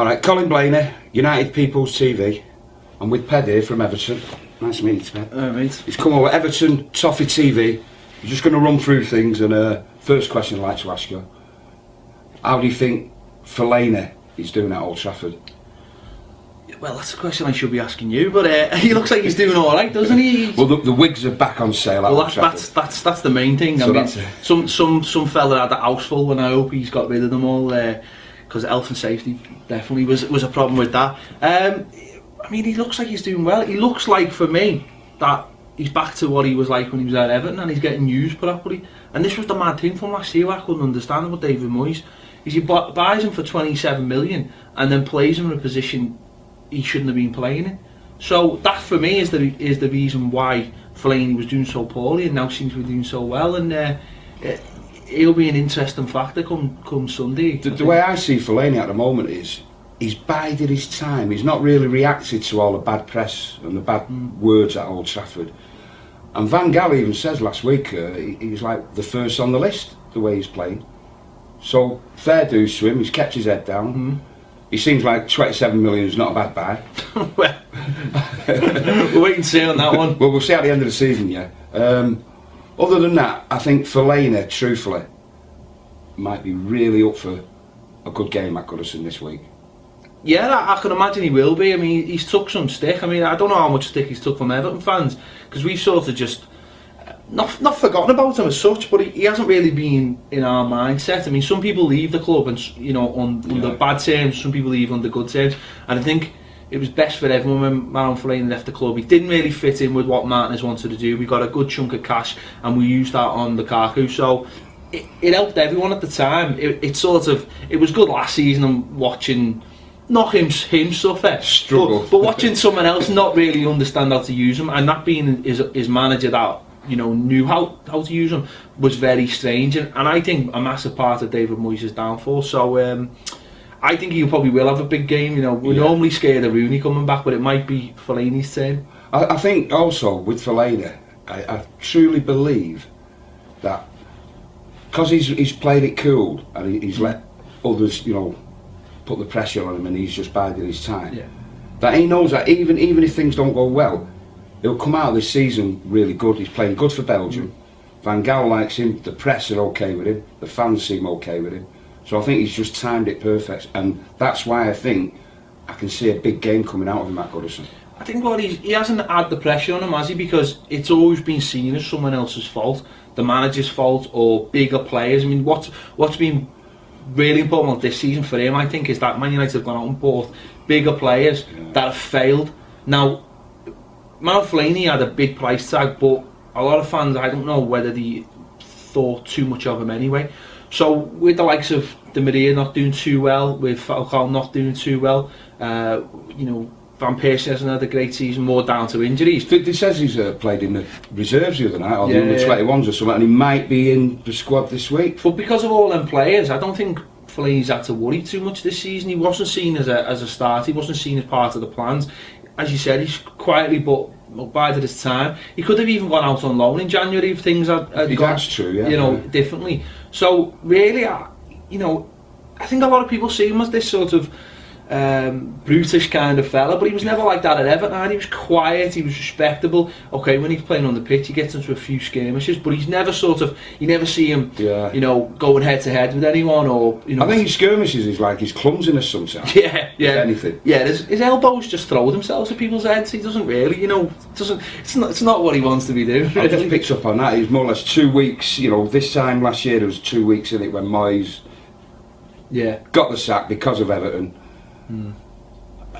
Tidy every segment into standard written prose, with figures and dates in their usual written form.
Alright, Colin Blainer, United People's TV. I'm with Ped here from Everton. Nice to meet you, Ped. Mate. He's come over, Everton, ToffeeTV. He's just going to run through things, and first question I'd like to ask you. How do you think Fellaini is doing at Old Trafford? Well, that's a question I should be asking you, but he looks like he's doing all right, doesn't he? Well, the wigs are back on sale at Old Trafford. That's the main thing. So I mean, some fella had the house full, and I hope he's got rid of them all, because health and safety definitely was a problem with that. I mean, he looks like he's doing well. He looks like, for me, that he's back to what he was like when he was at Everton, and he's getting used properly. And this was the mad thing from last year I couldn't understand about David Moyes. Is he buys him for 27 million and then plays him in a position he shouldn't have been playing in. So that for me is the reason why Fellaini was doing so poorly and now seems to be doing so well, and he'll be an interesting factor come Sunday. The way I see Fellaini at the moment is he's bided his time. He's not really reacted to all the bad press and the bad words at Old Trafford. And Van Gaal even says last week he's like the first on the list, the way he's playing. So fair dues to him, he's kept his head down. He seems like 27 million is not a bad buy. Well, we'll wait and see on that one. Well, we'll see at the end of the season, yeah. Other than that, I think Fellaini, truthfully, might be really up for a good game at Goodison this week. Yeah, I can imagine he will be. I mean, he's took some stick. I mean, I don't know how much stick he's took from Everton fans, because we've sort of just not forgotten about him as such, but he hasn't really been in our mindset. I mean, some people leave the club and, you know, under bad terms, some people leave under good terms, and I think it was best for everyone when Marouane Fellaini left the club. He didn't really fit in with what Martinez wanted to do. We got a good chunk of cash and we used that on Lukaku, so it helped everyone at the time. It was good last season and watching not him suffer, struggle, but watching someone else not really understand how to use him, and that being his manager that, you know, knew how to use him, was very strange, and I think a massive part of David Moyes' downfall. So I think he probably will have a big game. You know, we're normally scared of Rooney coming back, but it might be Fellaini's turn. I think also with Fellaini, I truly believe that because he's played it cool and he's let others, you know, put the pressure on him, and he's just biding his time. Yeah. That he knows that even if things don't go well, he'll come out of this season really good. He's playing good for Belgium. Van Gaal likes him. The press are okay with him. The fans seem okay with him. So I think he's just timed it perfect, and that's why I think I can see a big game coming out of him at Goodison. I think he hasn't had the pressure on him, has he? Because it's always been seen as someone else's fault, the manager's fault, or bigger players. I mean, what's been really important this season for him, I think, is that Man United have gone out and bought bigger players that have failed. Now, Marouane Fellaini had a big price tag, but a lot of fans, I don't know whether they thought too much of him anyway. So with the likes of Di Maria not doing too well, with Falcao not doing too well, you know, Van Persie hasn't had a great season, more down to injuries. He says he's played in the reserves the other night, or the under-21s or something, and he might be in the squad this week. But because of all them players, I don't think Fellaini's had to worry too much this season. He wasn't seen as a start, he wasn't seen as part of the plans. As you said, he's quietly but bided his time. He could have even gone out on loan in January if things had gone, that's true, yeah, you know, differently. So really, you know, I think a lot of people see him as this sort of brutish kind of fella, but he was never like that at Everton. He was quiet, he was respectable. Okay, when he's playing on the pitch, he gets into a few skirmishes, but he's never you never see him, you know, going head to head with anyone, or, you know. I think his skirmishes is like his clumsiness sometimes. Yeah. If anything. Yeah, his elbows just throw themselves at people's heads. He doesn't really, you know, it's not what he wants to be doing. I just picked up on that. He's more or less 2 weeks. You know, this time last year there was 2 weeks in it when Moyes got the sack because of Everton.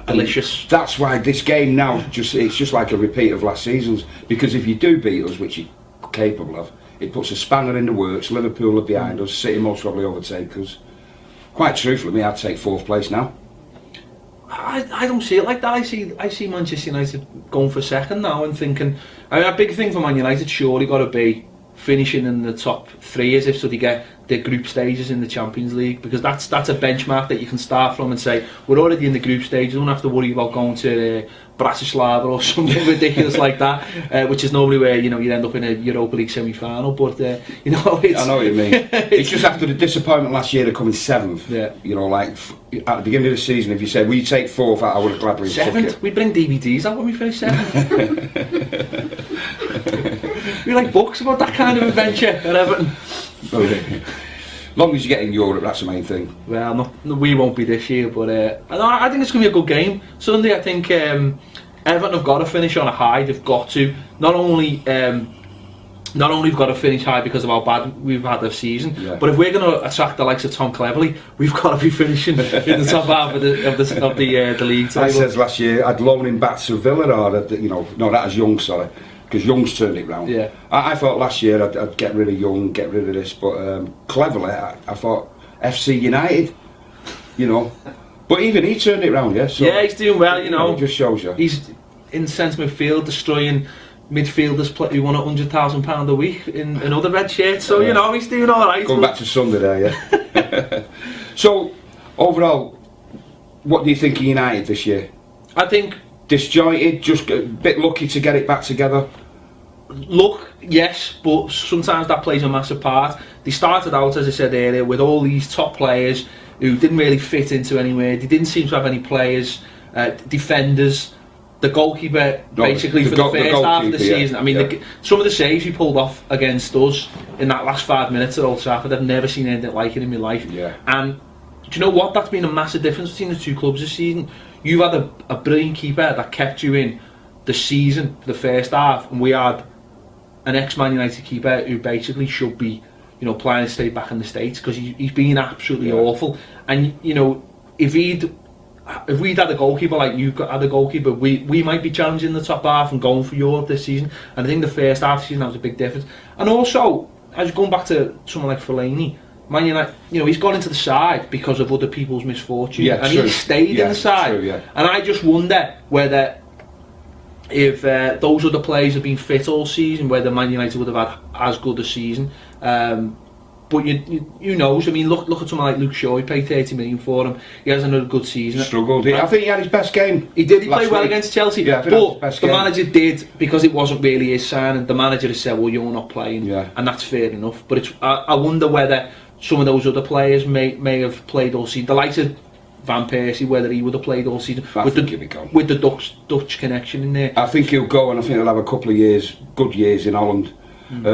Delicious. And that's why this game now it's just like a repeat of last season's, because if you do beat us, which you're capable of, it puts a spanner in the works. Liverpool are behind us, City most probably overtake us. Quite truthfully, I'd take 4th place now. I don't see it like that. I see Manchester United going for 2nd now and thinking, I mean, a big thing for Man United surely got to be finishing in the top 3, as if so they get the group stages in the Champions League, because that's a benchmark that you can start from and say, we're already in the group stage, you don't have to worry about going to Bratislava or something ridiculous like that, which is normally where, you know, you end up in a Europa League semi-final. But you know, it's, I know what you mean. It's just after the disappointment last year of coming 7th. Yeah. You know, like at the beginning of the season, if you said, "Will you take 4th?" I would have gladly took it. 7th. We'd bring DVDs out when we finished 7th. We like books about that kind of adventure at Everton. As long as you get in Europe, that's the main thing. Well, we won't be this year, but I think it's going to be a good game Sunday. I think Everton have got to finish on a high. They've got to not only have got to finish high because of how bad we've had this season, but if we're going to attract the likes of Tom Cleverley, we've got to be finishing in the top half of the league table. I said last year I'd loan him back to Villa, or you know, no, that was Young, sorry. Because Young's turned it round. Yeah. I thought last year I'd get rid of Young, get rid of this, but cleverly I thought FC United, you know. But even he turned it round, yeah. So, yeah, he's doing well, you know. It just shows you. He's in centre midfield, destroying midfielders who won £100,000 a week in another red shirt. So you know, he's doing all right. Going back to Sunday there, yeah. So overall, what do you think of United this year? I think disjointed, just a bit lucky to get it back together. Luck, yes, but sometimes that plays a massive part. They started out, as I said earlier, with all these top players who didn't really fit into anywhere. They didn't seem to have any players, defenders. The goalkeeper, basically, for the first half of the season. I mean, some of the saves he pulled off against us in that last 5 minutes at Old Trafford, I've never seen anything like it in my life. Yeah. And do you know what? That's been a massive difference between the two clubs this season. You had a brilliant keeper that kept you in the season, the first half, and we had an ex-Man United keeper who basically should be, you know, playing to stay back in the States, because he's been absolutely awful. And you know, if we'd had a goalkeeper like you've had a goalkeeper, we might be challenging the top half and going for Europe this season. And I think the first half of the season that was a big difference. And also, as you're going back to someone like Fellaini, Man United, you know, he's gone into the side because of other people's misfortune, and he stayed in the side. True, and I just wonder whether, if those other players have been fit all season, whether Man United would have had as good a season. But you knows. I mean, look at someone like Luke Shaw. He paid 30 million for him. He has another good season. Struggled. I think he had his best game. He did. He played well against Chelsea. Yeah, but the manager did, because it wasn't really his signing. The manager has said, "Well, you're not playing," and that's fair enough. But I wonder whether some of those other players may have played all season. The likes of Van Persie, whether he would have played all season with the Dutch connection in there. I think he'll go, and I think he'll have a couple of years, good years in Holland.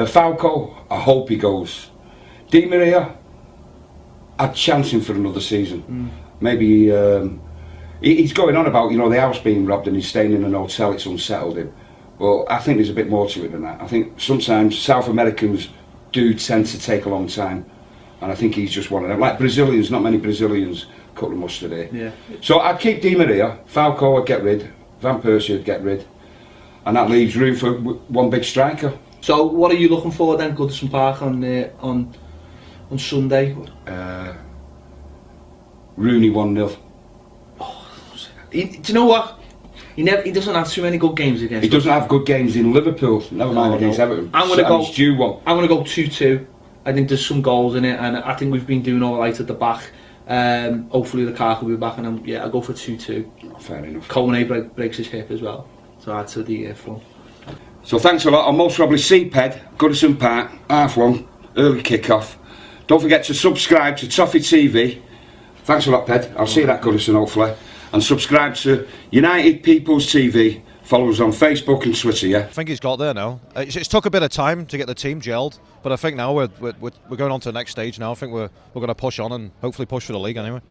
Falco, I hope he goes. Di Maria, I'd chance him for another season. Maybe he's going on about, you know, the house being robbed and he's staying in an hotel, it's unsettled him. Well, I think there's a bit more to it than that. I think sometimes South Americans do tend to take a long time, and I think he's just one of them. Like Brazilians, not many Brazilians cut the mustard here. Yeah. So I'd keep Di Maria, Falco I'd get rid, Van Persie I'd get rid, and that leaves room for one big striker. So what are you looking for then, Goodison Park on Sunday? Rooney 1-0. Do you know what? He doesn't have too many good games against us. He doesn't have good games in Liverpool, never mind against Everton. I'm going to go 2-2. I think there's some goals in it, and I think we've been doing all right at the back. Hopefully the car will be back, and I'll go for 2-2. Fair enough. Colin breaks his hip as well, so add to the front. So thanks a lot. I'll most probably see Ped, Goodison Park, 1:30, early kick-off. Don't forget to subscribe to ToffeeTV. Thanks a lot, Ped. I'll see you at Goodison, hopefully. And subscribe to United People's TV. Follow us on Facebook and Twitter, yeah? I think he's got there now. It's took a bit of time to get the team gelled, but I think now we're going on to the next stage now. I think we're going to push on and hopefully push for the league anyway.